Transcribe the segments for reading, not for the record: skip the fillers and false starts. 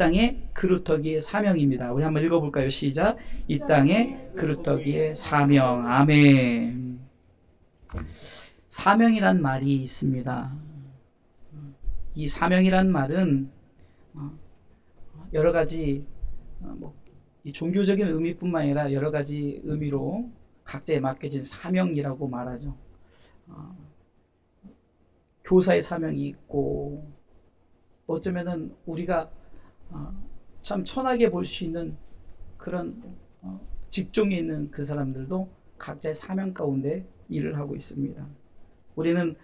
땅의 그루터기의 사명입니다. 우리 한번 읽어볼까요? 시작. 이 땅의 그루터기의 사명. 아멘. 사명이란 말이 있습니다. 이 사명이란 말은 여러 가지 이 종교적인 의미뿐만 아니라 여러 가지 의미로 각자에 맡겨진 사명이라고 말하죠. 교사의 사명이 있고, 어쩌면은 우리가 참 천하게 볼 수 있는 그런 직종에 있는 그 사람들도 각자의 사명 가운데 일을 하고 있습니다. 우리는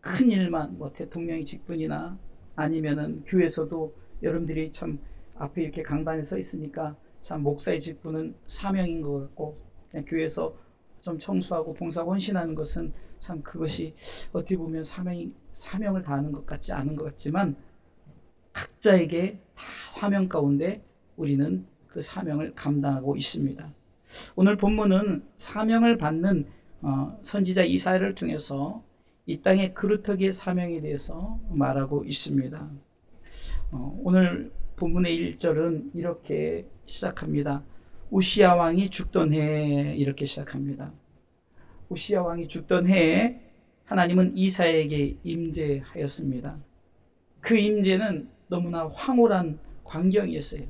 큰 일만 대통령의 직분이나 아니면은 교회에서도 여러분들이 참 앞에 이렇게 강단에 서 있으니까 참 목사의 직분은 사명인 것 같고, 그냥 교회에서 좀 청소하고 봉사하고 헌신하는 것은 참 그것이 어떻게 보면 사명을 다하는 것 같지 않은 것 같지만, 각자에게 다 사명 가운데 우리는 그 사명을 감당하고 있습니다. 오늘 본문은 사명을 받는 선지자 이사야를 통해서 이 땅의 그루터기의 사명에 대해서 말하고 있습니다. 오늘 본문의 1절은 이렇게 시작합니다. 우시야 왕이 죽던 해에, 이렇게 시작합니다. 우시야 왕이 죽던 해에 하나님은 이사야에게 임재하였습니다. 그 임재는 너무나 황홀한 광경이었어요.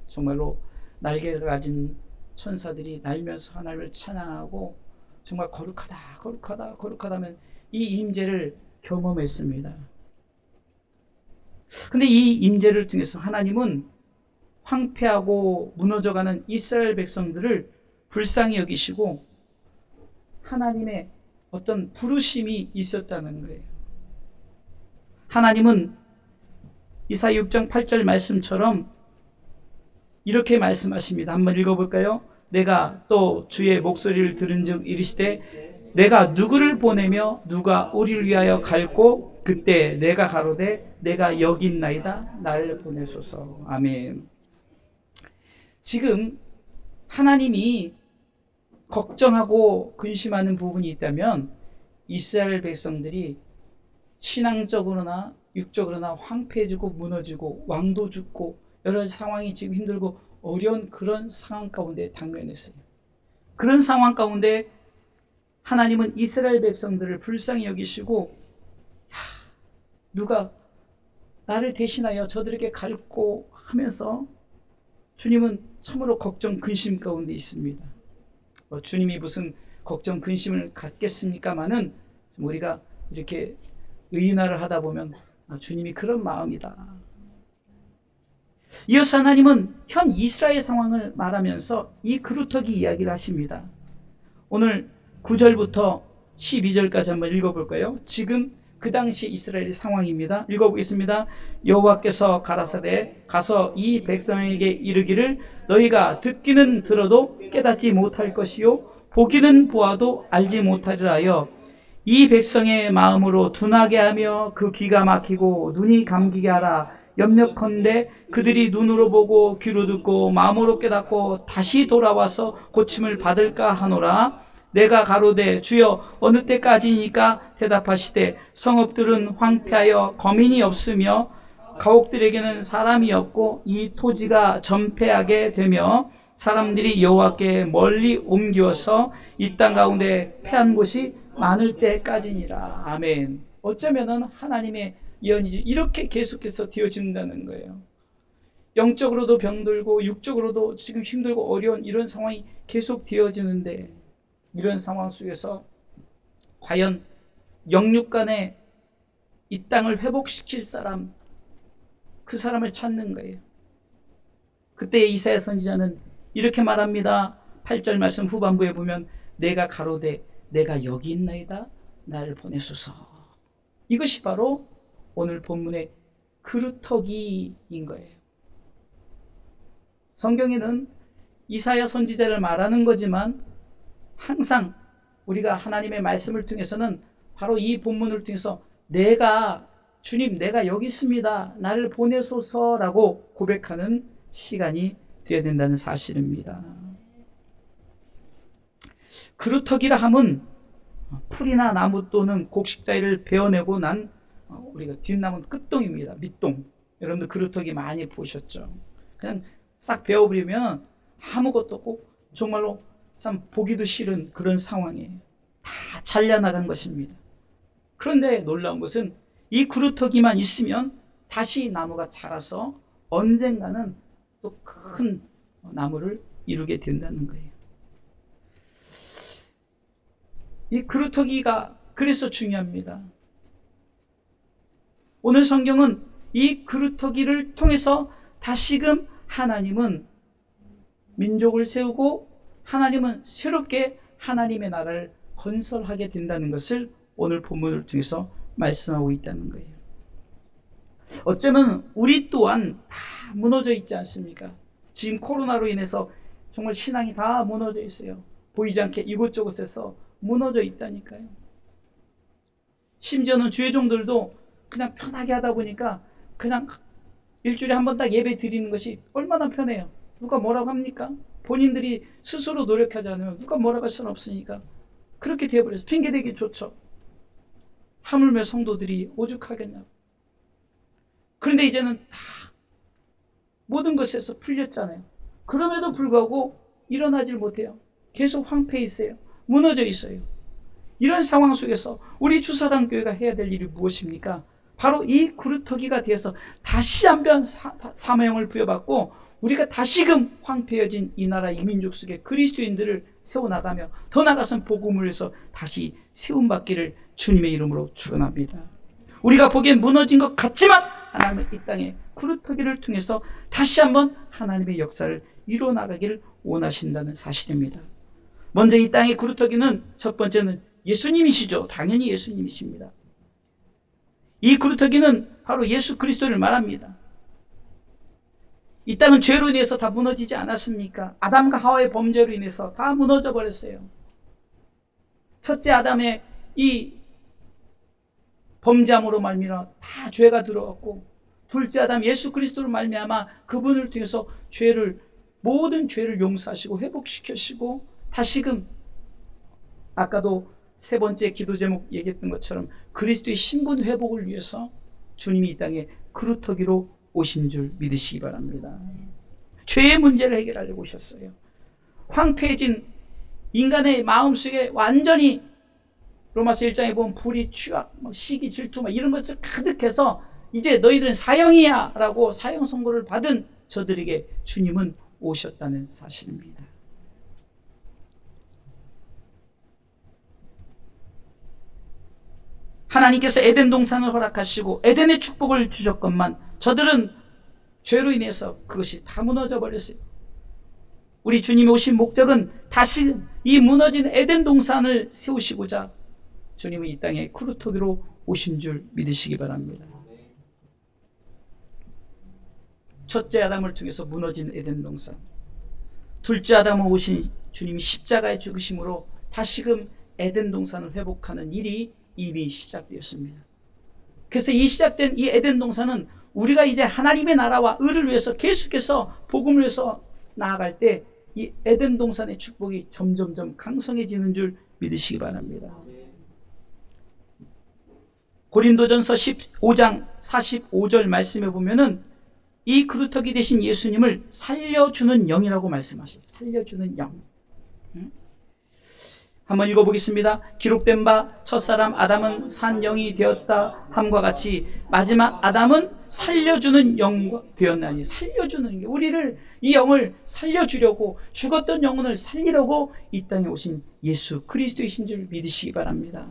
정말로 날개를 가진 천사들이 날면서 하나님을 찬양하고 정말 거룩하다 거룩하다 거룩하다면 이 임재를 경험했습니다. 근데 이 임재를 통해서 하나님은 황폐하고 무너져가는 이스라엘 백성들을 불쌍히 여기시고 하나님의 어떤 부르심이 있었다는 거예요. 하나님은 이사야 6장 8절 말씀처럼 이렇게 말씀하십니다. 한번 읽어볼까요? 내가 또 주의 목소리를 들은즉 이르시되 내가 누구를 보내며 누가 우리를 위하여 갈고 그때 내가 가로되 내가 여기 있나이다 나를 보내소서. 아멘. 지금 하나님이 걱정하고 근심하는 부분이 있다면 이스라엘 백성들이 신앙적으로나 육적으로나 황폐해지고 무너지고 왕도 죽고 여러 상황이 지금 힘들고 어려운 그런 상황 가운데 당면했어요. 그런 상황 가운데 하나님은 이스라엘 백성들을 불쌍히 여기시고 누가 나를 대신하여 저들에게 갈고 하면서 주님은 참으로 걱정 근심 가운데 있습니다. 주님이 무슨 걱정 근심을 갖겠습니까마는 우리가 이렇게 의인화를 하다 보면 주님이 그런 마음이다. 이어서 하나님은 현 이스라엘 상황을 말하면서 이 그루터기 이야기를 하십니다. 오늘 9절부터 12절까지 한번 읽어볼까요? 지금 그 당시 이스라엘의 상황입니다. 읽어보겠습니다. 여호와께서 가라사대 가서 이 백성에게 이르기를 너희가 듣기는 들어도 깨닫지 못할 것이요 보기는 보아도 알지 못하리라 하여 이 백성의 마음으로 둔하게 하며 그 귀가 막히고 눈이 감기게 하라. 염려컨대 그들이 눈으로 보고 귀로 듣고 마음으로 깨닫고 다시 돌아와서 고침을 받을까 하노라. 내가 가로되 주여 어느 때까지니까 대답하시되 성읍들은 황폐하여 거민이 없으며 가옥들에게는 사람이 없고 이 토지가 전폐하게 되며 사람들이 여호와께 멀리 옮겨서 이 땅 가운데 패한 곳이 많을 때까지니라. 아멘. 어쩌면은 하나님의 예언이지 이렇게 계속해서 되어진다는 거예요. 영적으로도 병들고 육적으로도 지금 힘들고 어려운 이런 상황이 계속 되어지는데 이런 상황 속에서 과연 영육 간에 이 땅을 회복시킬 사람, 그 사람을 찾는 거예요. 그때 이사야 선지자는 이렇게 말합니다. 8절 말씀 후반부에 보면 내가 가로되 내가 여기 있나이다 나를 보내소서. 이것이 바로 오늘 본문의 그루터기인 거예요. 성경에는 이사야 선지자를 말하는 거지만 항상 우리가 하나님의 말씀을 통해서는 바로 이 본문을 통해서 주님 내가 여기 있습니다 나를 보내소서라고 고백하는 시간이 되어야 된다는 사실입니다. 그루터기라 함은 풀이나 나무 또는 곡식 따위를 베어내고 난 우리가 뒷나무 끝동입니다. 밑동. 여러분들 그루터기 많이 보셨죠? 그냥 싹 베어버리면 아무것도 없고 정말로 참 보기도 싫은 그런 상황이에요. 다 잘려나간 것입니다. 그런데 놀라운 것은 이 그루터기만 있으면 다시 나무가 자라서 언젠가는 또 큰 나무를 이루게 된다는 거예요. 이 그루터기가 그래서 중요합니다. 오늘 성경은 이 그루터기를 통해서 다시금 하나님은 민족을 세우고 하나님은 새롭게 하나님의 나라를 건설하게 된다는 것을 오늘 본문을 통해서 말씀하고 있다는 거예요. 어쩌면 우리 또한 다 무너져 있지 않습니까? 지금 코로나로 인해서 정말 신앙이 다 무너져 있어요. 보이지 않게 이곳저곳에서 무너져 있다니까요. 심지어는 주의종들도 그냥 편하게 하다 보니까 그냥 일주일에 한 번 딱 예배 드리는 것이 얼마나 편해요. 누가 뭐라고 합니까? 본인들이 스스로 노력하지 않으면 누가 뭐라고 할 수는 없으니까 그렇게 되어버려서 핑계대기 좋죠. 하물며 성도들이 오죽하겠냐고. 그런데 이제는 다 모든 것에서 풀렸잖아요. 그럼에도 불구하고 일어나질 못해요. 계속 황폐해 있어요. 무너져 있어요. 이런 상황 속에서 우리 주사당 교회가 해야 될 일이 무엇입니까? 바로 이 그루터기가 되어서 다시 한번 사명을 부여받고 우리가 다시금 황폐해진 이 나라 이 민족 속에 그리스도인들을 세워나가며 더 나아가서는 복음을 위해서 다시 세움받기를 주님의 이름으로 축원합니다. 우리가 보기엔 무너진 것 같지만 하나님은 이 땅에 그루터기를 통해서 다시 한번 하나님의 역사를 이루어나가기를 원하신다는 사실입니다. 먼저 이 땅의 그루터기는 첫 번째는 예수님이시죠. 당연히 예수님이십니다. 이 그루터기는 바로 예수 그리스도를 말합니다. 이 땅은 죄로 인해서 다 무너지지 않았습니까? 아담과 하와의 범죄로 인해서 다 무너져 버렸어요. 첫째 아담의 이 범죄함으로 말미암아 다 죄가 들어왔고, 둘째 아담 예수 그리스도로 말미암아 그분을 통해서 모든 죄를 용서하시고 회복시키시고 다시금 아까도 세 번째 기도 제목 얘기했던 것처럼 그리스도의 신분 회복을 위해서 주님이 이 땅에 그루터기로 오신 줄 믿으시기 바랍니다. 죄의 문제를 해결하려고 오셨어요. 황폐해진 인간의 마음속에 완전히 로마서 1장에 보면 불의, 취악, 시기, 질투 이런 것을 가득해서 이제 너희들은 사형이야 라고 사형 선고를 받은 저들에게 주님은 오셨다는 사실입니다. 하나님께서 에덴 동산을 허락하시고 에덴의 축복을 주셨건만 저들은 죄로 인해서 그것이 다 무너져 버렸어요. 우리 주님이 오신 목적은 다시 이 무너진 에덴 동산을 세우시고자 주님은 이 땅에 그루터기로 오신 줄 믿으시기 바랍니다. 첫째 아담을 통해서 무너진 에덴 동산, 둘째 아담을 오신 주님이 십자가에 죽으심으로 다시금 에덴 동산을 회복하는 일이 이미 시작되었습니다. 그래서 이 시작된 이 에덴 동산은 우리가 이제 하나님의 나라와 의를 위해서 계속해서 복음을 위해서 나아갈 때 이 에덴 동산의 축복이 점점점 강성해지는 줄 믿으시기 바랍니다. 고린도전서 15장 45절 말씀에 보면은 이 그루터기 되신 예수님을 살려주는 영이라고 말씀하시죠. 살려주는 영. 한번 읽어보겠습니다. 기록된 바 첫사람 아담은 산 영이 되었다 함과 같이 마지막 아담은 살려주는 영과 되었나니. 살려주는 게 우리를 이 영을 살려주려고 죽었던 영혼을 살리려고 이 땅에 오신 예수 그리스도이신 줄 믿으시기 바랍니다.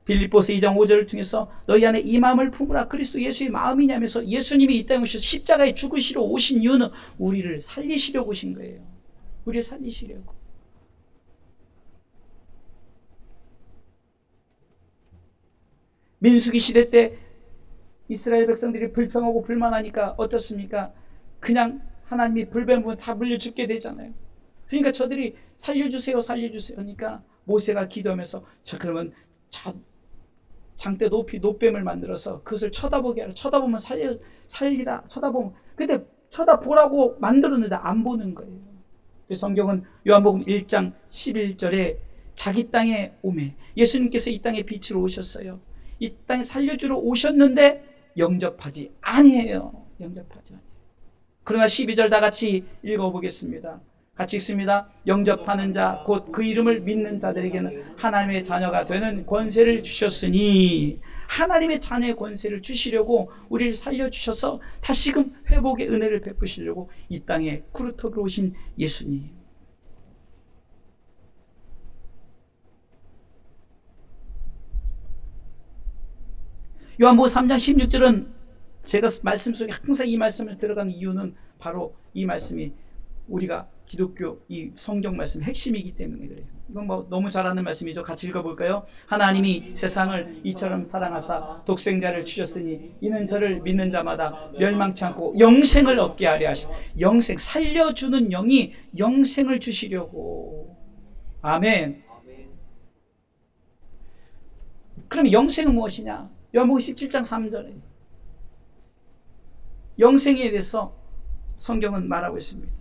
빌립보서 2장 5절을 통해서 너희 안에 이 마음을 품으라 그리스도 예수의 마음이냐면서 예수님이 이 땅에 오셔서 십자가에 죽으시러 오신 이유는 우리를 살리시려고 오신 거예요. 우리를 살리시려고. 민수기 시대 때 이스라엘 백성들이 불평하고 불만하니까 어떻습니까? 그냥 하나님이 불뱀 다 물려 죽게 되잖아요. 그러니까 저들이 살려주세요 살려주세요 하니까 모세가 기도하면서 그러면 장대 높이 노뱀을 만들어서 그것을 쳐다보게 하라. 쳐다보면 살리라. 쳐다보면. 근데 쳐다보라고 만들었는데 안 보는 거예요. 성경은 요한복음 1장 11절에 자기 땅에 오매 예수님께서 이 땅에 빛으로 오셨어요. 이 땅에 살려주러 오셨는데 영접하지 아니에요. 영접하지 아니에요. 그러나 12절 다 같이 읽어보겠습니다. 같이 읽습니다. 영접하는 자 곧 그 이름을 믿는 자들에게는 하나님의 자녀가 되는 권세를 주셨으니, 하나님의 자녀의 권세를 주시려고 우리를 살려주셔서 다시금 회복의 은혜를 베푸시려고 이 땅에 크루터기로 오신 예수님. 요한복음 3장 16절은 제가 말씀 속에 항상 이 말씀을 들어가는 이유는 바로 이 말씀이 우리가 기독교 이 성경 말씀 핵심이기 때문에 그래요. 이건 뭐 너무 잘 아는 말씀이죠. 같이 읽어볼까요? 하나님이 세상을 이처럼 사랑하사 독생자를 주셨으니 이는 저를 믿는 자마다 멸망치 않고 영생을 얻게 하려 하시. 영생, 살려주는 영이 영생을 주시려고. 아멘. 그럼 영생은 무엇이냐? 요한복음 17장 3절에 영생에 대해서 성경은 말하고 있습니다.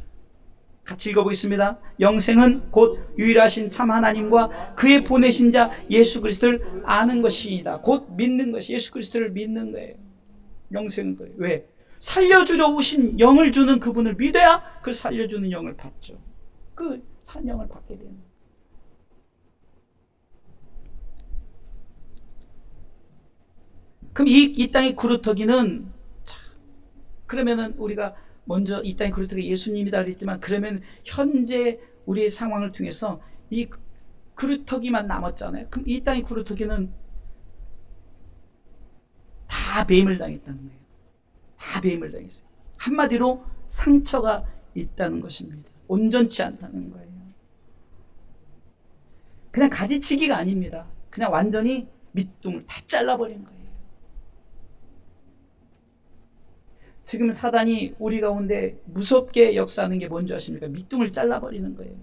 같이 읽어보겠습니다. 영생은 곧 유일하신 참 하나님과 그의 보내신 자 예수 그리스도를 아는 것이다. 곧 믿는 것이, 예수 그리스도를 믿는 거예요. 영생은 거예요. 왜? 살려주려 오신 영을 주는 그분을 믿어야 그 살려주는 영을 받죠. 그 산 영을 받게 되는 거예요. 그럼 이 땅의 구루터기는, 그러면은 우리가 먼저 이 땅의 그루터기 예수님이다 그랬지만, 그러면 현재 우리의 상황을 통해서 이 그루터기만 남았잖아요. 그럼 이 땅의 그루터기는 다 배임을 당했다는 거예요. 다 배임을 당했어요. 한마디로 상처가 있다는 것입니다. 온전치 않다는 거예요. 그냥 가지치기가 아닙니다. 그냥 완전히 밑둥을 다 잘라버린 거예요. 지금 사단이 우리 가운데 무섭게 역사하는 게 뭔지 아십니까? 밑둥을 잘라버리는 거예요.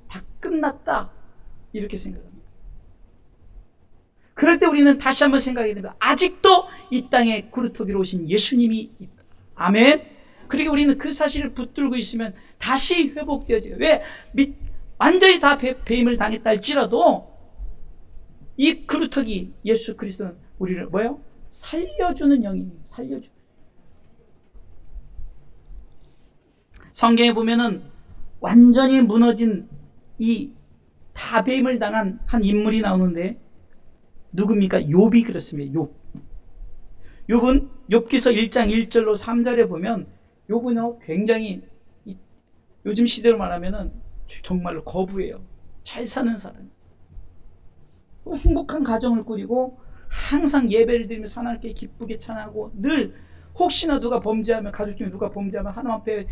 다 끝났다, 이렇게 생각합니다. 그럴 때 우리는 다시 한번 생각해야 됩니다. 아직도 이 땅에 구루터기로 오신 예수님이 있다. 아멘. 그리고 우리는 그 사실을 붙들고 있으면 다시 회복되어져요. 왜? 완전히 다 배임을 당했다 할지라도 이 구루터기 예수 그리스도는 우리를 뭐예요? 살려주는 영이에요. 살려주는. 성경에 보면은 완전히 무너진 이 다 배임을 당한 한 인물이 나오는데 누굽니까? 욥이 그렇습니다. 욥은 욥기서 1장 1절로 3절에 보면 욥은 굉장히 요즘 시대로 말하면은 정말로 거부예요. 잘 사는 사람, 행복한 가정을 꾸리고 항상 예배를 드리면서 하나님께 기쁘게 찬양하고, 늘 혹시나 누가 범죄하면, 가족 중에 누가 범죄하면 하나님 앞에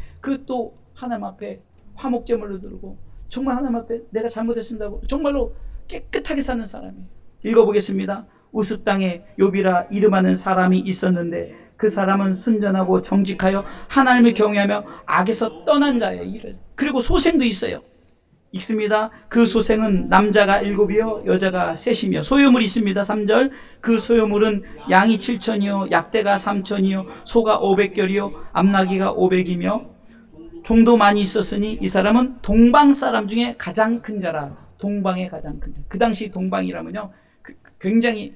또 하나님 앞에 화목제물로 드리고, 정말 하나님 앞에 내가 잘못했습니다고 정말로 깨끗하게 사는 사람이에요. 읽어보겠습니다. 우스 땅에 욥이라 이름하는 사람이 있었는데 그 사람은 순전하고 정직하여 하나님을 경외하며 악에서 떠난 자예요. 그리고 소생도 있어요. 읽습니다. 그 소생은 남자가 7이요 여자가 3이며 소유물이 있습니다. 3절. 그 소유물은 양이 7천이요 약대가 3천이요 소가 500결이요 암나귀가 500이며 종도 많이 있었으니 이 사람은 동방 사람 중에 가장 큰 자라. 동방의 가장 큰 자. 그 당시 동방이라면요 굉장히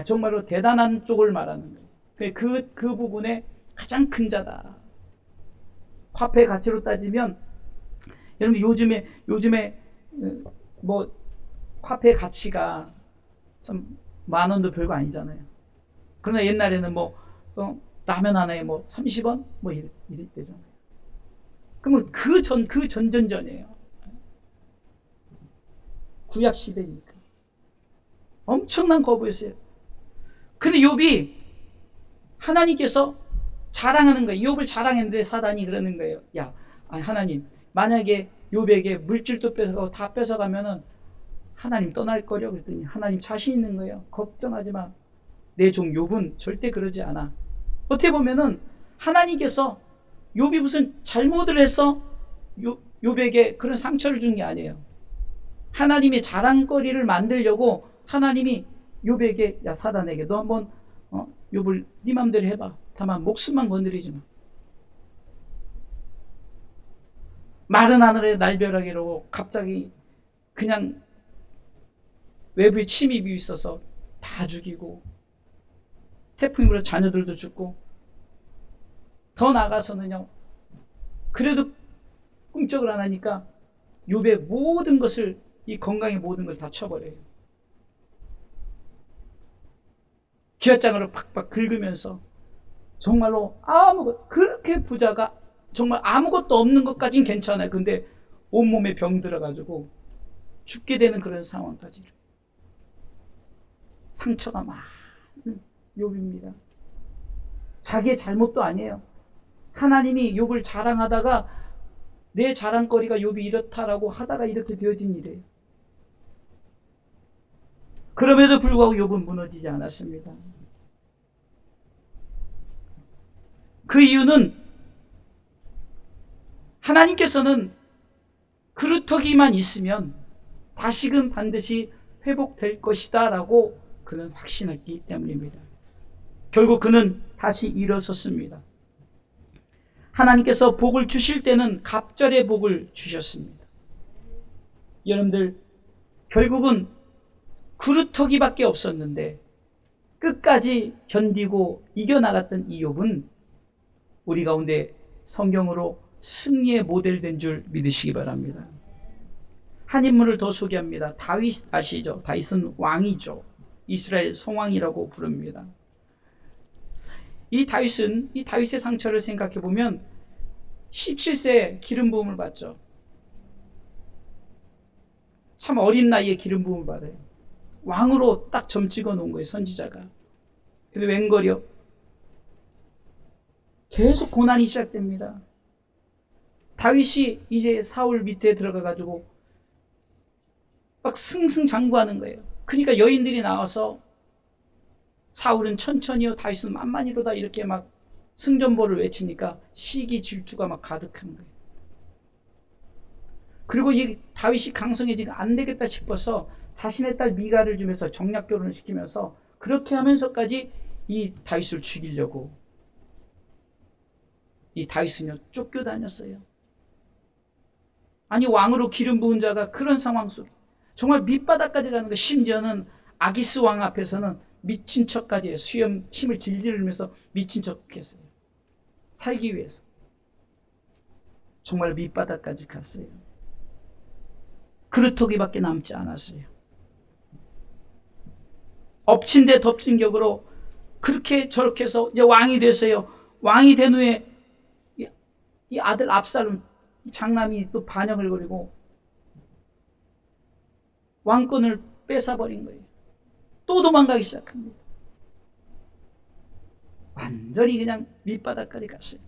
정말로 대단한 쪽을 말하는 거예요. 그 부분에 가장 큰 자다. 화폐 가치로 따지면 여러분 요즘에 뭐 화폐 가치가 참 10,000원도 별거 아니잖아요. 그러나 옛날에는 라면 하나에 30원 이랬대잖아요. 그러면 그 전전전이에요. 구약 시대니까 엄청난 거부였어요. 근데 욥이 하나님께서 자랑하는 거예요. 욥을 자랑했는데 사단이 그러는 거예요. 하나님, 만약에 욥에게 물질도 뺏어가고 다 뺏어가면은 하나님 떠날 거려. 그랬더니 하나님 자신 있는 거예요. 걱정하지 마. 내 종 욥은 절대 그러지 않아. 어떻게 보면은 하나님께서 욥이 무슨 잘못을 해서 욥에게 그런 상처를 준 게 아니에요. 하나님의 자랑거리를 만들려고 하나님이 욥에게 사단에게 너 한번 욥을 네 맘대로 해봐. 다만 목숨만 건드리지 마. 마른 하늘에 날벼락이라고 갑자기 그냥 외부의 침입이 있어서 다 죽이고, 태풍이 불어 자녀들도 죽고, 더 나아가서는요, 그래도 꿈쩍을 안 하니까 욥의 모든 것을, 이 건강의 모든 걸 다 쳐버려요. 기와장으로 팍팍 긁으면서 정말로 그렇게 부자가 정말 아무것도 없는 것까진 괜찮아요. 근데 온몸에 병 들어가지고 죽게 되는 그런 상황까지. 상처가 많은 욥입니다. 자기의 잘못도 아니에요. 하나님이 욥을 자랑하다가 내 자랑거리가 욥이 이렇다라고 하다가 이렇게 되어진 일이에요. 그럼에도 불구하고 욥은 무너지지 않았습니다. 그 이유는 하나님께서는 그루터기만 있으면 다시금 반드시 회복될 것이다 라고 그는 확신했기 때문입니다. 결국 그는 다시 일어섰습니다. 하나님께서 복을 주실 때는 갑절의 복을 주셨습니다. 여러분들, 결국은 그루터기밖에 없었는데 끝까지 견디고 이겨나갔던 이 욥은 우리 가운데 성경으로 승리의 모델된 줄 믿으시기 바랍니다. 한 인물을 더 소개합니다. 다윗 아시죠? 다윗은 왕이죠. 이스라엘 성왕이라고 부릅니다. 이 다윗의 상처를 생각해 보면 17세 기름 부음을 받죠. 참 어린 나이에 기름 부음을 받아요. 왕으로 딱 점 찍어 놓은 거예요, 선지자가. 근데 웬걸요? 계속 고난이 시작됩니다. 다윗이 이제 사울 밑에 들어가 가지고 막 승승장구하는 거예요. 그러니까 여인들이 나와서 사울은 천천히요, 다윗은 만만히로다, 이렇게 막 승전보를 외치니까 시기 질투가 막 가득한 거예요. 그리고 이 다윗이 강성해지니까 안 되겠다 싶어서 자신의 딸 미가를 주면서 정략 결혼을 시키면서 그렇게 하면서까지 이 다윗을 죽이려고, 이 다윗은요 쫓겨다녔어요. 아니, 왕으로 기름 부은 자가 그런 상황 속에 정말 밑바닥까지 가는 거, 심지어는 아기스 왕 앞에서는 미친 척까지 해요. 수염 침을 질질 흘리면서 미친 척했어요. 살기 위해서. 정말 밑바닥까지 갔어요. 그루터기밖에 남지 않았어요. 엎친 데 덮친 격으로 그렇게 저렇게 해서 이제 왕이 됐어요. 왕이 된 후에 이 아들 압살롬 장남이 또 반역을 벌이고 왕권을 뺏어버린 거예요. 또 도망가기 시작합니다. 완전히 그냥 밑바닥까지 갔어요.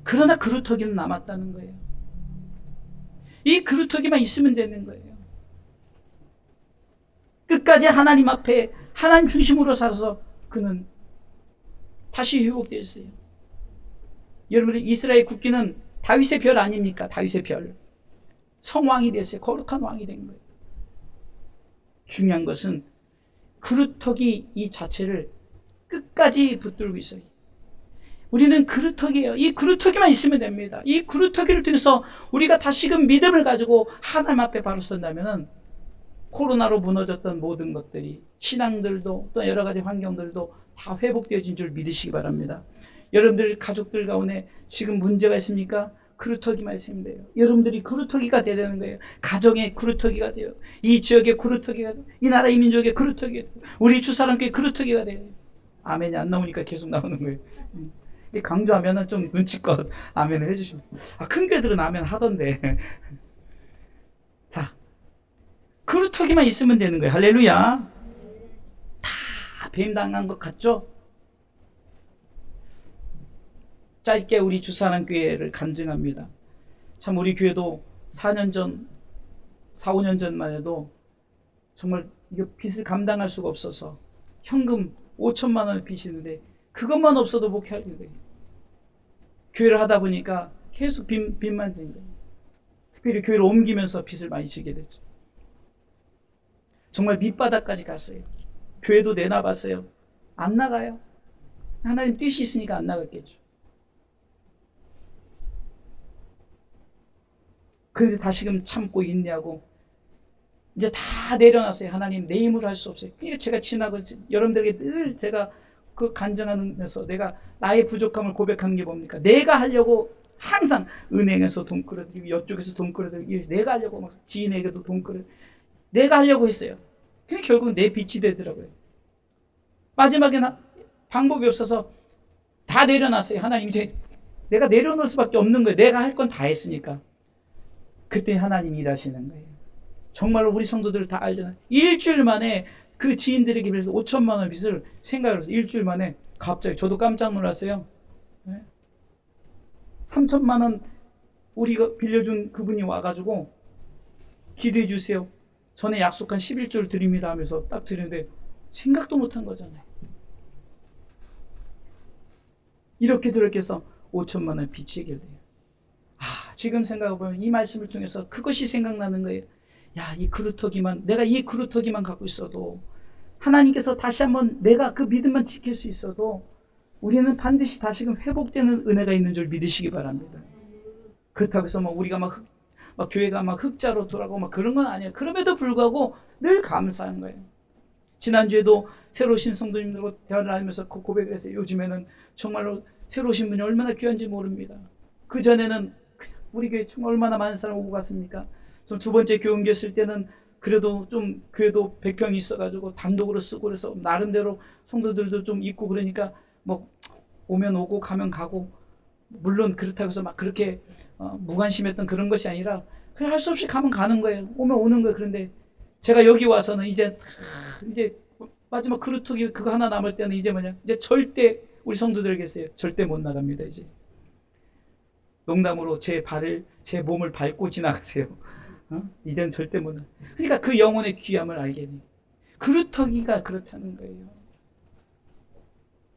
그러나 그루터기는 남았다는 거예요. 이 그루터기만 있으면 되는 거예요. 끝까지 하나님 앞에 하나님 중심으로 살아서 그는 다시 회복되었어요. 여러분, 이스라엘 국기는 다윗의 별 아닙니까? 다윗의 별. 성왕이 됐어요. 거룩한 왕이 된 거예요. 중요한 것은 그루터기 이 자체를 끝까지 붙들고 있어요. 우리는 그루터기예요. 이 그루터기만 있으면 됩니다. 이 그루터기를 통해서 우리가 다시금 믿음을 가지고 하나님 앞에 바로 선다면은 코로나로 무너졌던 모든 것들이, 신앙들도 또 여러 가지 환경들도 다 회복되어진 줄 믿으시기 바랍니다. 여러분들 가족들 가운데 지금 문제가 있습니까? 그루터기만 있으면 돼요. 여러분들이 그루터기가 되는 거예요. 가정의 그루터기가 돼요. 이 지역의 그루터기가 돼요. 이 나라 이 민족의 그루터기가 돼요. 우리 주사람교회 그루터기가 돼요. 아멘이 안 나오니까 계속 나오는 거예요. 강조하면은 좀 눈치껏 아멘을 해주시면. 큰 교회들은 아멘 하던데. 자, 그루터기만 있으면 되는 거예요. 할렐루야. 다 배임당한 것 같죠? 짧게 우리 주사랑교회를 간증합니다. 참 우리 교회도 4년 전, 4, 5년 전만 해도 정말 이거 빚을 감당할 수가 없어서 현금 5천만 원을 빚이는데 그것만 없어도 목회할 거예요. 교회를 하다 보니까 계속 빚만 진 거예요. 특별히 교회를 옮기면서 빚을 많이 지게 됐죠. 정말 밑바닥까지 갔어요. 교회도 내놔봤어요. 안 나가요. 하나님 뜻이 있으니까 안 나갔겠죠. 그런데 다시금 참고 인내하고 이제 다 내려놨어요. 하나님 내 힘으로 할 수 없어요. 그러니까 제가 지나고 여러분들에게 늘 제가 그 간증하면서 내가 나의 부족함을 고백하는 게 뭡니까? 내가 하려고 항상 은행에서 돈 끌어들이고 이쪽에서 돈 끌어들이고 내가 하려고 막 지인에게도 돈 끌어 내가 하려고 했어요. 근데 결국 내 빚이 되더라고요. 마지막에는 방법이 없어서 다 내려놨어요. 하나님 이제 내가 내려놓을 수밖에 없는 거예요. 내가 할 건 다 했으니까. 그때 하나님이 일하시는 거예요. 정말로 우리 성도들 다 알잖아요. 일주일 만에 그 지인들에게 빌려서 5천만 원 빚을 생각을 해서 일주일 만에 갑자기 저도 깜짝 놀랐어요. 3천만 원 우리가 빌려준 그분이 와가지고 기도해 주세요. 전에 약속한 11조를 드립니다 하면서 딱 드리는데 생각도 못한 거잖아요. 이렇게 저렇게 해서 5천만 원 빚이 해결돼요. 지금 생각해보면 이 말씀을 통해서 그것이 생각나는 거예요. 야, 이 그루터기만, 내가 이 그루터기만 갖고 있어도 하나님께서 다시 한번 내가 그 믿음만 지킬 수 있어도 우리는 반드시 다시금 회복되는 은혜가 있는 줄 믿으시기 바랍니다. 그렇다고 해서 우리가 막 교회가 막 흑자로 돌아가고 막 그런 건 아니에요. 그럼에도 불구하고 늘 감사한 거예요. 지난주에도 새로 오신 성도님들과 대화를 하면서 고백을 했어요. 요즘에는 정말로 새로 오신 분이 얼마나 귀한지 모릅니다. 그전에는 우리 교회 정말 얼마나 많은 사람 오고 갔습니까? 좀 두 번째 교회 옮겼을 때는 그래도 좀 교회도 100평이 있어가지고 단독으로 쓰고 그래서 나름대로 성도들도 좀 있고 그러니까 오면 오고 가면 가고 물론 그렇다고 해서 막 그렇게 무관심했던 그런 것이 아니라 그냥 할 수 없이 가면 가는 거예요. 오면 오는 거예요. 그런데 제가 여기 와서는 이제 마지막 그루터기 그거 하나 남을 때는 이제 이제 절대 우리 성도들에게서요. 절대 못 나갑니다. 이제 농담으로 제 몸을 밟고 지나가세요. 이젠 절대 못 나. 그러니까 그 영혼의 귀함을 알게 돼. 그루터기가 그렇다는 거예요.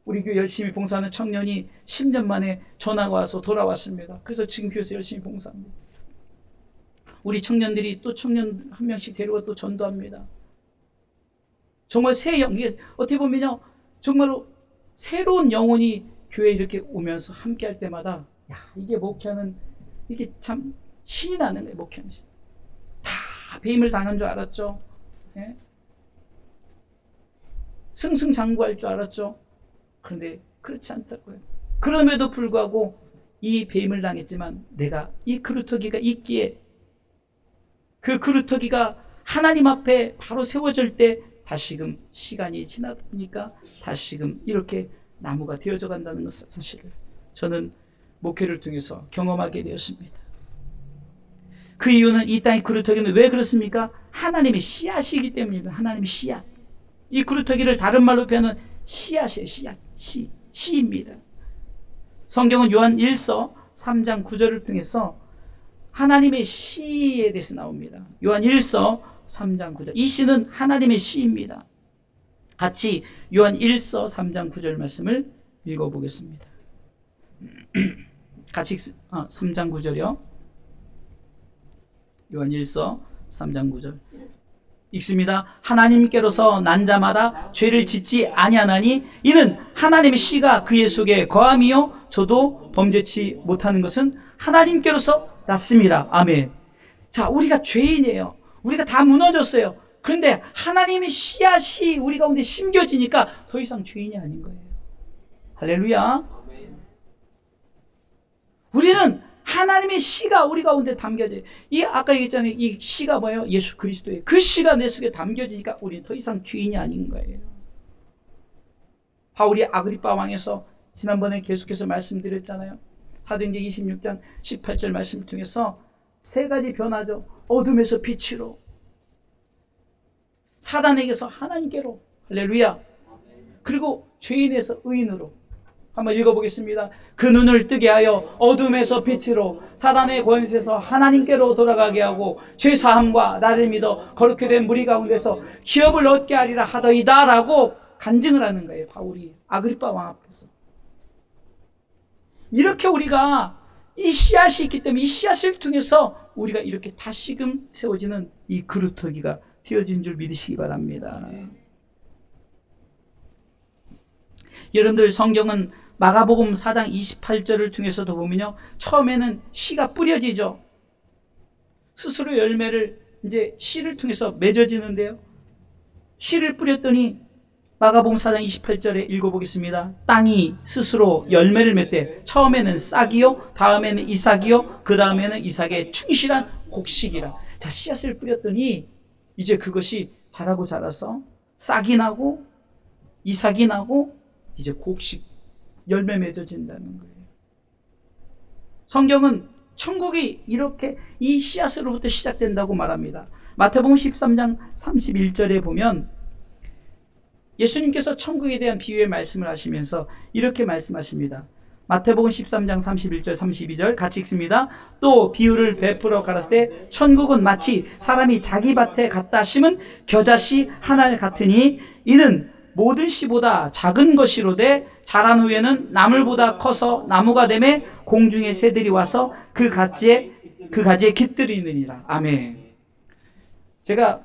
우리 교회 열심히 봉사하는 청년이 10년 만에 전화가 와서 돌아왔습니다. 그래서 지금 교회에서 열심히 봉사합니다. 우리 청년들이 또 청년 한 명씩 데리고 또 전도합니다. 정말 이게 어떻게 보면요, 정말로 새로운 영혼이 교회에 이렇게 오면서 함께 할 때마다 이게 목회하는 이게 참 신이 나는 거예요. 목회하는 신. 다 배임을 당한 줄 알았죠. 예? 승승장구할 줄 알았죠. 그런데 그렇지 않다고요. 그럼에도 불구하고 이 배임을 당했지만 내가 이 그루터기가 있기에 그 그루터기가 하나님 앞에 바로 세워질 때 다시금 시간이 지나다 보니까 다시금 이렇게 나무가 되어져 간다는 사실을 저는 목회를 통해서 경험하게 되었습니다. 그 이유는 이 땅의 그루터기는 왜 그렇습니까? 하나님의 씨앗이기 때문입니다. 하나님의 씨앗. 이 그루터기를 다른 말로 표현하는 씨앗이에요. 씨앗. 씨입니다. 성경은 요한 1서 3장 9절을 통해서 하나님의 씨에 대해서 나옵니다. 요한 1서 3장 9절. 이 씨는 하나님의 씨입니다. 같이 요한 1서 3장 9절 말씀을 읽어보겠습니다. 같이 3장 9절이요. 요한 1서 3장 9절 읽습니다. 하나님께로서 난 자마다 죄를 짓지 아니하나니 이는 하나님의 씨가 그의 속에 거함이요 저도 범죄치 못하는 것은 하나님께로서 났습니다. 아멘. 자, 우리가 죄인이에요. 우리가 다 무너졌어요. 그런데 하나님의 씨앗이 우리 가운데 심겨지니까 더 이상 죄인이 아닌 거예요. 할렐루야. 우리는 하나님의 씨가 우리 가운데 담겨져요. 아까 얘기했잖아요. 이 씨가 뭐예요? 예수 그리스도예요. 그 씨가 내 속에 담겨지니까 우리는 더 이상 죄인이 아닌 거예요. 바울이 아그리빠 왕에서 지난번에 계속해서 말씀드렸잖아요. 사도행전 26장 18절 말씀을 통해서 세 가지 변화죠. 어둠에서 빛으로, 사단에게서 하나님께로, 할렐루야. 그리고 죄인에서 의인으로. 한번 읽어보겠습니다. 그 눈을 뜨게 하여 어둠에서 빛으로, 사단의 권세에서 하나님께로 돌아가게 하고 죄사함과 나를 믿어 거룩히 된 무리 가운데서 기업을 얻게 하리라 하더이다 라고 간증을 하는 거예요. 바울이 아그리빠 왕 앞에서. 이렇게 우리가 이 씨앗이 있기 때문에 이 씨앗을 통해서 우리가 이렇게 다시금 세워지는 이 그루터기가 되어진 줄 믿으시기 바랍니다. 여러분들 성경은 마가복음 4장 28절을 통해서도 보면요, 처음에는 씨가 뿌려지죠. 스스로 열매를 이제 씨를 통해서 맺어지는데요. 씨를 뿌렸더니 마가복음 4장 28절에 읽어보겠습니다. 땅이 스스로 열매를 맺되 처음에는 싹이요, 다음에는 이삭이요, 그 다음에는 이삭의 충실한 곡식이라. 자, 씨앗을 뿌렸더니 이제 그것이 자라고 자라서 싹이 나고 이삭이 나고 이제 곡식, 열매 맺어진다는 거예요. 성경은 천국이 이렇게 이 씨앗으로부터 시작된다고 말합니다. 마태복음 13장 31절에 보면 예수님께서 천국에 대한 비유의 말씀을 하시면서 이렇게 말씀하십니다. 마태복음 13장 31절 32절 같이 읽습니다. 또 비유를 베풀어 가라사대 천국은 마치 사람이 자기 밭에 갖다 심은 겨자씨 하나 같으니 이는 모든 씨보다 작은 것이로되 자란 후에는 나물보다 커서 나무가 되매 공중의 새들이 와서 그 가지에 깃들이느니라. 아멘. 제가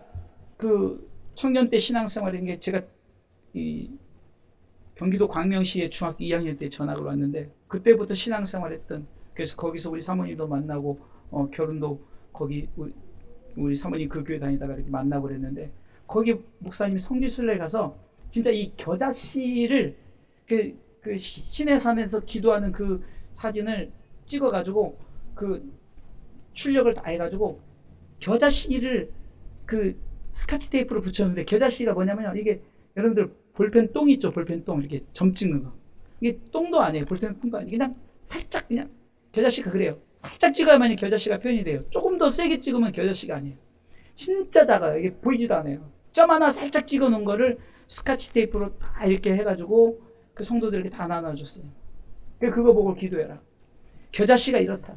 그 청년 때 신앙생활인 게 제가 이 경기도 광명시에 중학교 2학년 때 전학을 왔는데 그때부터 신앙생활했던, 그래서 거기서 우리 사모님도 만나고 결혼도 거기 우리 사모님 그 교회 다니다가 이렇게 만나고 그랬는데 거기 목사님이 성지순례 가서 진짜 이 겨자씨를 그 시내산에서 기도하는 그 사진을 찍어가지고 그 출력을 다 해가지고 겨자씨를 그 스카치 테이프로 붙였는데, 겨자씨가 뭐냐면요, 이게 여러분들 볼펜 똥 있죠? 볼펜 똥 이렇게 점 찍는 거. 이게 똥도 아니에요. 볼펜 똥도 아니에요. 그냥 살짝, 그냥 겨자씨가 그래요. 살짝 찍어야만 겨자씨가 표현이 돼요. 조금 더 세게 찍으면 겨자씨가 아니에요. 진짜 작아요. 이게 보이지도 않아요. 점 하나 살짝 찍어 놓은 거를 스카치 테이프로 다 이렇게 해가지고 그 성도들에게 다 나눠줬어요. 그거 보고 기도해라. 겨자씨가 이렇다.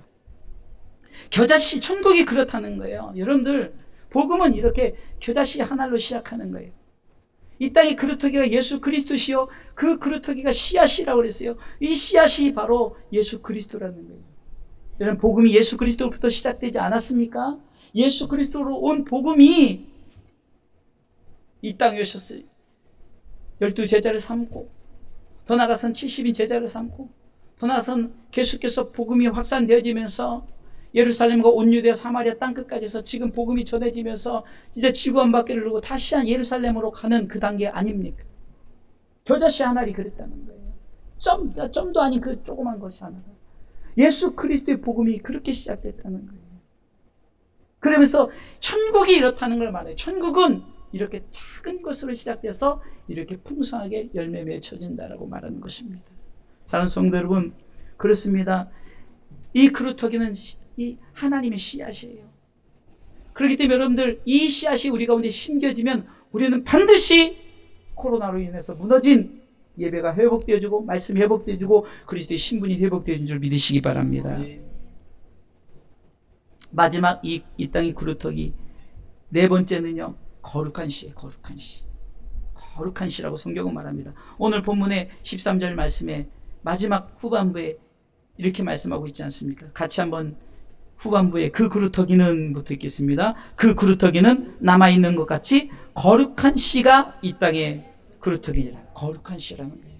겨자씨, 천국이 그렇다는 거예요. 여러분들, 복음은 이렇게 겨자씨 하나로 시작하는 거예요. 이 땅의 그루터기가 예수 그리스도시요, 그 그루터기가 씨앗이라고 그랬어요. 이 씨앗이 바로 예수 그리스도라는 거예요. 여러분, 복음이 예수 그리스도로부터 시작되지 않았습니까? 예수 그리스도로 온 복음이 이 땅에 오셨어요. 12제자를 삼고, 더 나아가선 70인 제자를 삼고, 더 나아가선 계속해서 복음이 확산되어지면서 예루살렘과 온 유대와 사마리아 땅끝까지서 지금 복음이 전해지면서 이제 지구 한 바퀴를 돌고 다시 한 예루살렘으로 가는 그 단계 아닙니까? 겨자씨 하나리 그랬다는 거예요. 점도 아닌 그 조그만 것이 하나가. 예수 그리스도의 복음이 그렇게 시작됐다는 거예요. 그러면서 천국이 이렇다는 걸 말해요. 천국은 이렇게 작은 것으로 시작돼서 이렇게 풍성하게 열매 맺혀진다라고 말하는 것입니다. 사랑하는 성도 여러분, 그렇습니다. 이 그루터기는 이 하나님의 씨앗이에요. 그렇기 때문에 여러분들, 이 씨앗이 우리 가운데 심겨지면 우리는 반드시 코로나로 인해서 무너진 예배가 회복되어지고 말씀이 회복되어지고 그리스도의 신분이 회복되어진 줄 믿으시기 바랍니다. 마지막 이 땅의 그루터기 네 번째는요, 거룩한 씨예요. 거룩한 씨. 거룩한 씨라고 성경은 말합니다. 오늘 본문의 13절 말씀에 마지막 후반부에 이렇게 말씀하고 있지 않습니까? 같이 한번 후반부에 그 그루터기는 부터 읽겠습니다. 그 그루터기는 남아있는 것 같이 거룩한 씨가 이 땅의 그루터기니라. 거룩한 씨라는 거예요.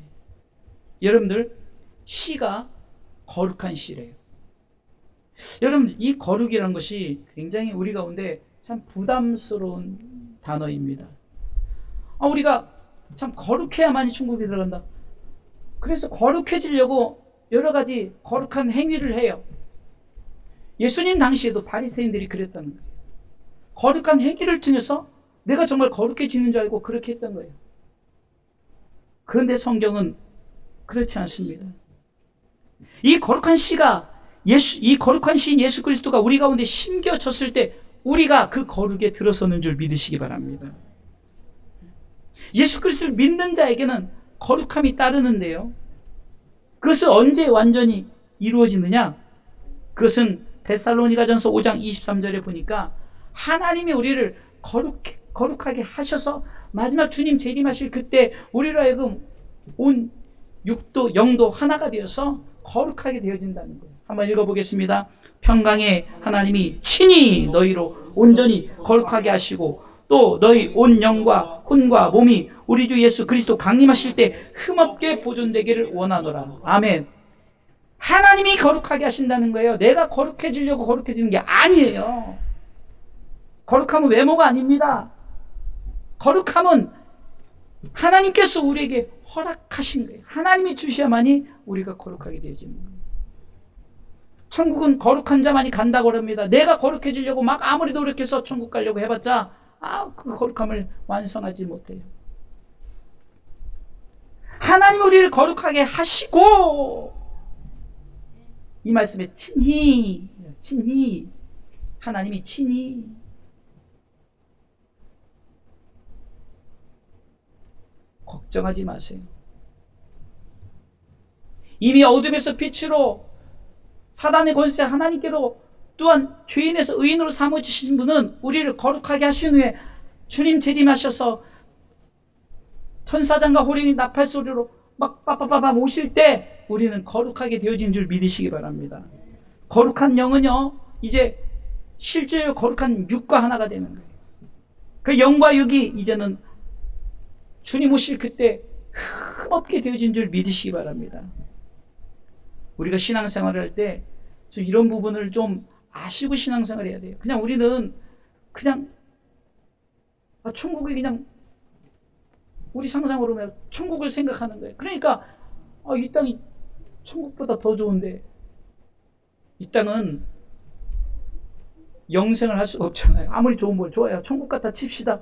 여러분들, 씨가 거룩한 씨래요. 여러분, 이 거룩이라는 것이 굉장히 우리 가운데 참 부담스러운 단어입니다. 우리가 참 거룩해야만이 천국에 들어간다. 그래서 거룩해지려고 여러 가지 거룩한 행위를 해요. 예수님 당시에도 바리새인들이 그랬다는 거예요. 거룩한 행위를 통해서 내가 정말 거룩해지는 줄 알고 그렇게 했던 거예요. 그런데 성경은 그렇지 않습니다. 이 거룩한 씨가 이 거룩한 씨인 예수 그리스도가 우리 가운데 심겨졌을 때 우리가 그 거룩에 들어서는 줄 믿으시기 바랍니다. 예수 그리스도를 믿는 자에게는 거룩함이 따르는데요. 그것은 언제 완전히 이루어지느냐? 그것은 데살로니가전서 5장 23절에 보니까 하나님이 우리를 거룩하게 하셔서 마지막 주님 재림하실 그때 우리로 하여금 온 육도 영도 하나가 되어서 거룩하게 되어진다는 거예요. 한번 읽어보겠습니다. 평강의 하나님이 친히 너희로 온전히 거룩하게 하시고 또 너희 온 영과 혼과 몸이 우리 주 예수 그리스도 강림하실 때 흠없게 보존되기를 원하노라. 아멘. 하나님이 거룩하게 하신다는 거예요. 내가 거룩해지려고 거룩해지는 게 아니에요. 거룩함은 외모가 아닙니다. 거룩함은 하나님께서 우리에게 허락하신 거예요. 하나님이 주셔야만이 우리가 거룩하게 되어지는 거예요. 천국은 거룩한 자만이 간다고 합니다. 내가 거룩해지려고 막 아무리 노력해서 천국 가려고 해봤자 그 거룩함을 완성하지 못해요. 하나님 우리를 거룩하게 하시고, 이 말씀에 친히 하나님이 친히 걱정하지 마세요. 이미 어둠에서 빛으로, 사단의 권세 하나님께로, 또한 죄인에서 의인으로 삼으신 분은 우리를 거룩하게 하신 후에 주님 재림하셔서 천사장과 호령이 나팔 소리로 막 빠빠빠빠 오실 때 우리는 거룩하게 되어진 줄 믿으시기 바랍니다. 거룩한 영은요, 이제 실제로 거룩한 육과 하나가 되는 거예요. 그 영과 육이 이제는 주님 오실 그때 흠없게 되어진 줄 믿으시기 바랍니다. 우리가 신앙생활을 할 때 이런 부분을 좀 아시고 신앙생활을 해야 돼요. 그냥 우리는 천국이 그냥 우리 상상으로 보면 천국을 생각하는 거예요. 그러니까 이 땅이 천국보다 더 좋은데, 이 땅은 영생을 할 수가 없잖아요. 아무리 좋은 걸 좋아요. 천국 같다 칩시다.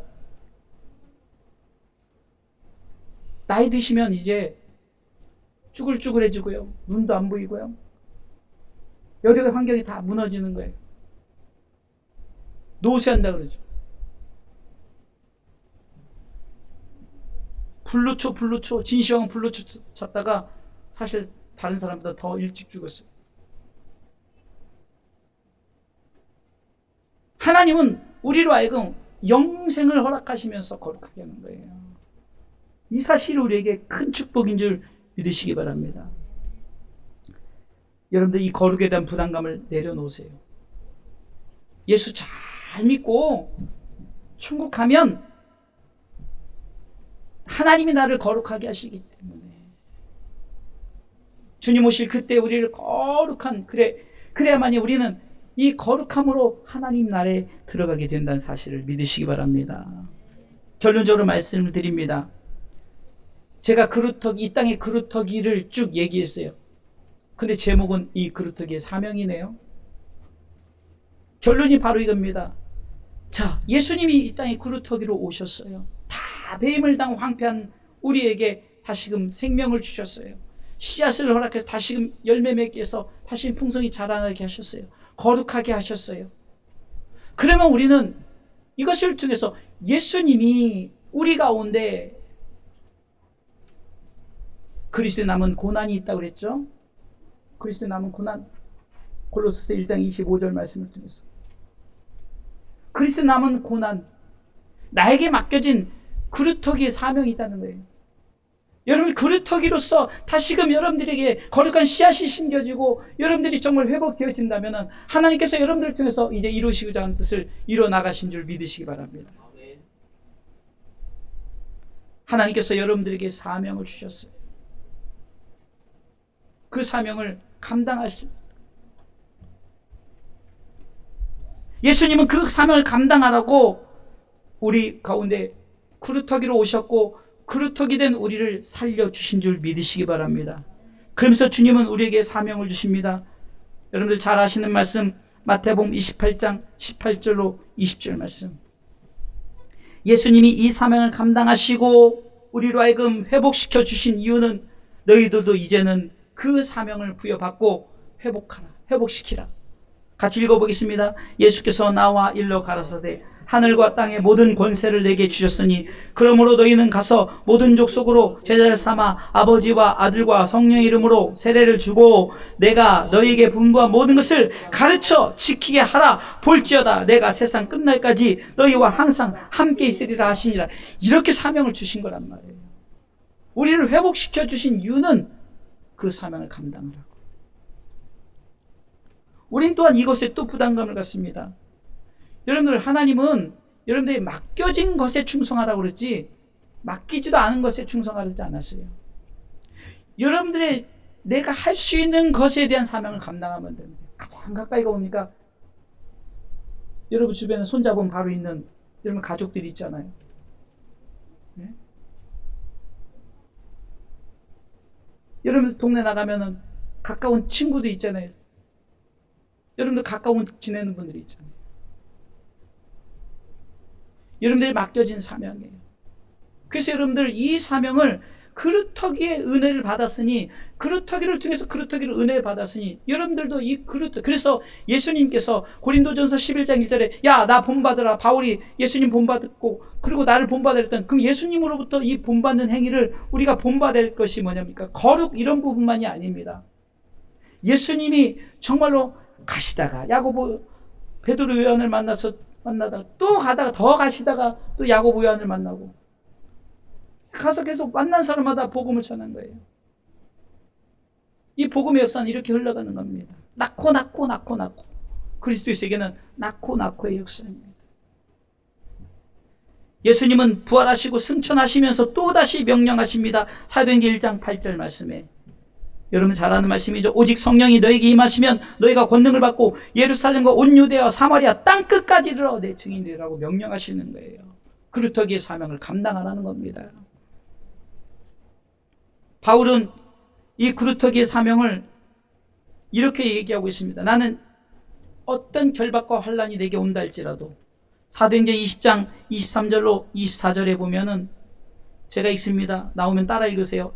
나이 드시면 이제 쭈글쭈글해지고요. 눈도 안 보이고요. 여기가 환경이 다 무너지는 거예요. 노쇠한다 그러죠. 불로초 진시황은 불로초 쳤다가 사실 다른 사람보다 더 일찍 죽었어요. 하나님은 우리로 하여금 영생을 허락하시면서 거룩하게 하는 거예요. 이 사실이 우리에게 큰 축복인 줄 믿으시기 바랍니다. 여러분들 이 거룩에 대한 부담감을 내려놓으세요. 예수 잘 믿고 천국 가면 하나님이 나를 거룩하게 하시기 때문에 주님 오실 그때 우리를 거룩한, 그래야만이 우리는 이 거룩함으로 하나님 나라에 들어가게 된다는 사실을 믿으시기 바랍니다. 결론적으로 말씀을 드립니다. 제가 이 땅의 그루터기를 쭉 얘기했어요. 근데 제목은 이 그루터기의 사명이네요. 결론이 바로 이겁니다. 자, 예수님이 이 땅의 그루터기로 오셨어요. 다 배임을 당 황폐한 우리에게 다시금 생명을 주셨어요. 씨앗을 허락해서 다시금 열매 맺게 해서 다시 풍성히 자라나게 하셨어요. 거룩하게 하셨어요. 그러면 우리는 이것을 통해서 예수님이 우리 가운데 그리스도의 남은 고난이 있다고 그랬죠. 그리스도의 남은 고난, 골로새서 1장 25절 말씀을 통해서 그리스도의 남은 고난, 나에게 맡겨진 그루터기의 사명이 있다는 거예요. 여러분 그루터기로서 다시금 여러분들에게 거룩한 씨앗이 심겨지고 여러분들이 정말 회복되어진다면 하나님께서 여러분들을 통해서 이제 이루시고자 하는 뜻을 이뤄나가신 줄 믿으시기 바랍니다. 하나님께서 여러분들에게 사명을 주셨어요. 그 사명을 감당하실, 예수님은 그 사명을 감당하라고 우리 가운데 그루터기로 오셨고 그루터기 된 우리를 살려주신 줄 믿으시기 바랍니다. 그러면서 주님은 우리에게 사명을 주십니다. 여러분들 잘 아시는 말씀, 마태복음 28장 18절로 20절 말씀. 예수님이 이 사명을 감당하시고 우리로 하여금 회복시켜 주신 이유는 너희들도 이제는 그 사명을 부여받고 회복시키라. 같이 읽어보겠습니다. 예수께서 나와 일러 가라사대 하늘과 땅의 모든 권세를 내게 주셨으니 그러므로 너희는 가서 모든 족속으로 제자를 삼아 아버지와 아들과 성령의 이름으로 세례를 주고 내가 너희에게 분부한 모든 것을 가르쳐 지키게 하라. 볼지어다 내가 세상 끝날까지 너희와 항상 함께 있으리라 하시니라. 이렇게 사명을 주신 거란 말이에요. 우리를 회복시켜 주신 이유는 그 사명을 감당하라고. 우린 또한 이것에 또 부담감을 갖습니다. 여러분들, 하나님은 여러분들이 맡겨진 것에 충성하라고 그랬지 맡기지도 않은 것에 충성하지 않았어요. 여러분들의 내가 할 수 있는 것에 대한 사명을 감당하면 됩니다. 가장 가까이가 뭡니까? 여러분 주변에 손잡으면 바로 있는 여러분 가족들이 있잖아요. 네? 여러분 동네 나가면은 가까운 친구도 있잖아요. 여러분들 가까운 지내는 분들이 있잖아요. 여러분들이 맡겨진 사명이에요. 그래서 여러분들 이 사명을 그루터기의 은혜를 받았으니, 그루터기를 통해서 그루터기를 은혜 받았으니 여러분들도 이 그루터, 그래서 예수님께서 고린도전서 11장 1절에 야 나 본받으라, 바울이 예수님 본받았고 그리고 나를 본받으라 했던, 그럼 예수님으로부터 이 본받는 행위를 우리가 본받을 것이 뭐냐니까 거룩 이런 부분만이 아닙니다. 예수님이 정말로 가시다가 야고보 베드로 요한을 만나다가 또 가다가 더 가시다가 또 야고보 요한을 만나고 가서 계속 만난 사람마다 복음을 전한 거예요. 이 복음의 역사는 이렇게 흘러가는 겁니다. 낳고 그리스도에게는 낳고의 역사입니다. 예수님은 부활하시고 승천하시면서 또다시 명령하십니다. 사도행전 1장 8절 말씀에 여러분 잘 아는 말씀이죠. 오직 성령이 너에게 임하시면 너희가 권능을 받고 예루살렘과 온 유대와 사마리아 땅끝까지 이르러 내 증인되라고 명령하시는 거예요. 그루터기의 사명을 감당하라는 겁니다. 바울은 이 그루터기의 사명을 이렇게 얘기하고 있습니다. 나는 어떤 결박과 환란이 내게 온다 할지라도, 사도행전 20장 23절로 24절에 보면은 제가 읽습니다. 나오면 따라 읽으세요.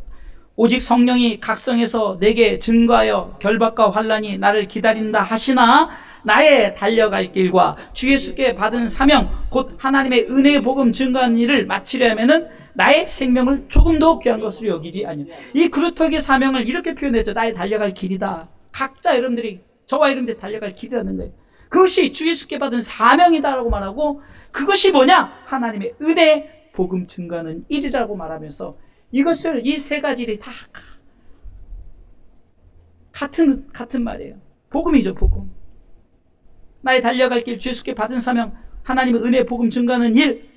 오직 성령이 각성해서 내게 증거하여 결박과 환란이 나를 기다린다 하시나 나의 달려갈 길과 주 예수께 받은 사명 곧 하나님의 은혜의 복음 증거하는 일을 마치려면은 나의 생명을 조금도 귀한 것으로 여기지 아니요. 이 그루터기의 사명을 이렇게 표현했죠. 나의 달려갈 길이다. 각자 여러분들이 저와 여러분들이 달려갈 길이라는 거예요. 그것이 주 예수께 받은 사명이다라고 말하고, 그것이 뭐냐? 하나님의 은혜 복음 증거하는 일이라고 말하면서 이것을, 이 세 가지를 다 같은 말이에요. 복음이죠, 복음. 나의 달려갈 길, 주 예수께 받은 사명, 하나님의 은혜 복음 증거하는 일,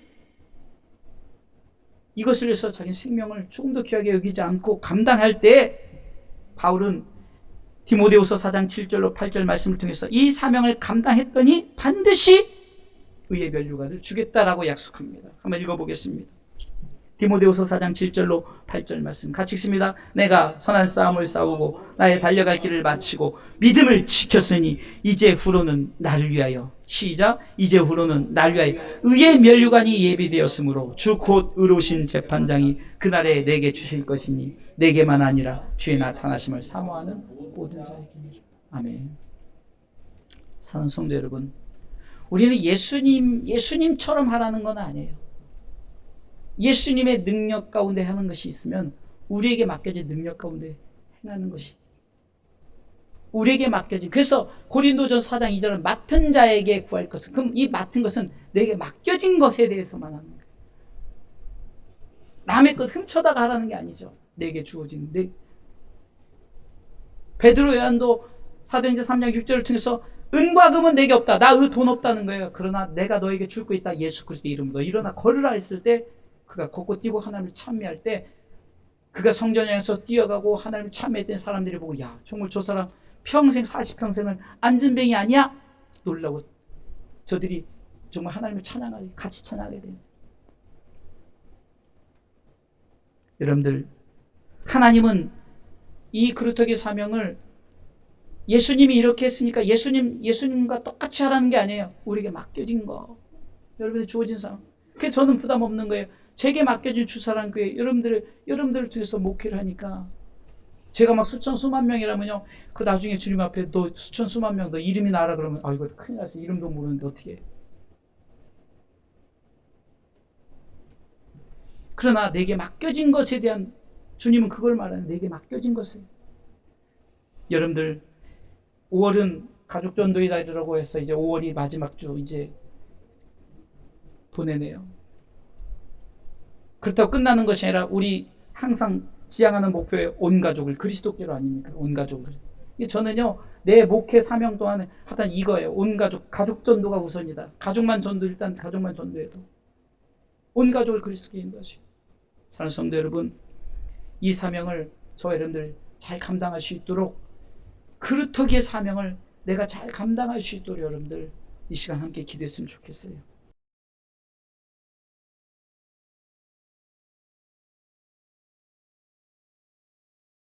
이것을 위해서 자기 생명을 조금도 귀하게 여기지 않고 감당할 때 바울은 디모데후서 4장 7절로 8절 말씀을 통해서 이 사명을 감당했더니 반드시 의의 면류관을 주겠다라고 약속합니다. 한번 읽어보겠습니다. 디모데후서 4장 7절로 8절 말씀 같이 읽습니다. 내가 선한 싸움을 싸우고 나의 달려갈 길을 마치고 믿음을 지켰으니 이제 후로는 나를 위하여, 시작, 이제 후로는 나를 위하여 의의 면류관이 예비되었으므로 주 곧 의로우신 재판장이 그날에 내게 주실 것이니 내게만 아니라 주의 나타나심을 사모하는 모든 자에게니라. 아멘. 사랑하는 성도 여러분, 우리는 예수님처럼 하라는 건 아니에요. 예수님의 능력 가운데 하는 것이 있으면 우리에게 맡겨진 능력 가운데 행하는 것이 우리에게 맡겨진, 그래서 고린도전 4장 2절은 맡은 자에게 구할 것은, 그럼 이 맡은 것은 내게 맡겨진 것에 대해서만 하는 거예요. 남의 것 훔쳐다가 하라는 게 아니죠. 내게 주어진 베드로 요한도 사도행전 3장 6절을 통해서 은과 금은 내게 없다. 나 돈 없다는 거예요. 그러나 내가 너에게 줄 거 있다. 예수 그리스도의 이름으로 일어나 걸으라 했을 때 그가 걷고 뛰고 하나님을 찬미할 때, 그가 성전에 향해서 뛰어가고 하나님을 찬미했던 사람들이 보고 야 정말 저 사람 평생 40평생을 앉은 뱅이 아니야? 놀라고 저들이 정말 하나님을 찬양하게, 같이 찬양하게 됩니다. 여러분들, 하나님은 이 그루터기 사명을 예수님이 이렇게 했으니까 예수님과 똑같이 하라는 게 아니에요. 우리에게 맡겨진 거, 여러분이 주어진 사람. 그게 저는 부담 없는 거예요. 제게 맡겨진 주사랑 교회 여러분들을 통해서 목회를 하니까, 제가 막 수천 수만 명이라면요, 그 나중에 주님 앞에 너 수천 수만 명 너 이름이 나라 그러면 아 이거 큰일 났어. 이름도 모르는데 어떻게 해. 그러나 내게 맡겨진 것에 대한, 주님은 그걸 말하는, 내게 맡겨진 것을. 여러분들 5월은 가족전도의 달이라고 해서 이제 5월이 마지막 주 이제 보내네요. 그렇다고 끝나는 것이 아니라 우리 항상 지향하는 목표의 온 가족을 그리스도께로 아닙니까? 온 가족을. 저는요, 내 목회 사명 동안에 하여튼 이거예요. 온 가족 전도가 우선이다. 가족만 전도해도 온 가족을 그리스도께 인도하시고. 사랑하는 성도 여러분, 이 사명을 저와 여러분들 잘 감당할 수 있도록, 그루터기의 사명을 내가 잘 감당할 수 있도록 여러분들 이 시간 함께 기도했으면 좋겠어요.